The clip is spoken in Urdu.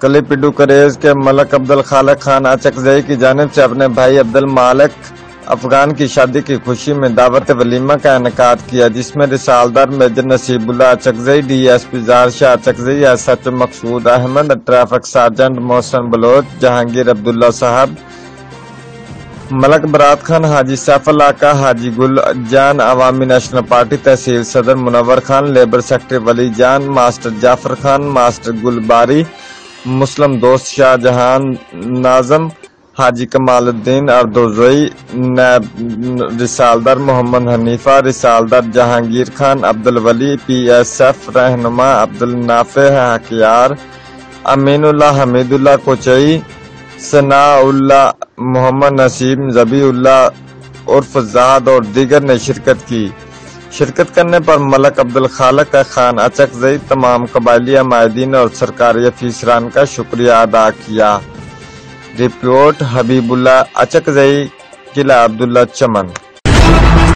کلی پڈو کریز کے ملک عبدالخالق خان اچکزئی کی جانب سے اپنے بھائی عبدالمالک افغان کی شادی کی خوشی میں دعوت ولیمہ کا انعقاد کیا، جس میں رسالدار میجر نصیب اللہ اچکزئی، ڈی ایس پی ظاہر شاہ اچکزئی، ایس ایچ او مقصود احمد، ٹریفک سارجنٹ محسن بلوچ، جہانگیر عبداللہ صاحب، ملک برات خان، حاجی سیف اللہ کا، حاجی گل جان، عوامی نیشنل پارٹی تحصیل صدر منور Khan, labour secretary Wali Jan, master Jafar Khan, master Gul Bari, Muslim Dost Shah Jahan ناظم، حاجی کمال الدین اردوزئی، نیب رسالدار محمد حنیفہ، رسالدار Jahangir Khan, Abdulwali, P S F رہنما عبدالنافع حکیار، امین اللہ حمید اللہ کوچئی، ثناء اللہ محمد نسیم، ذبیح اللہ عرف زاد اور دیگر نے شرکت کی۔ شرکت کرنے پر ملک عبدالخالق خان اچکزئی تمام قبائلی عمائدین اور سرکاری افسران کا شکریہ ادا کیا۔ رپورٹ حبیب اللہ اچکزئی، قلعہ عبداللہ چمن۔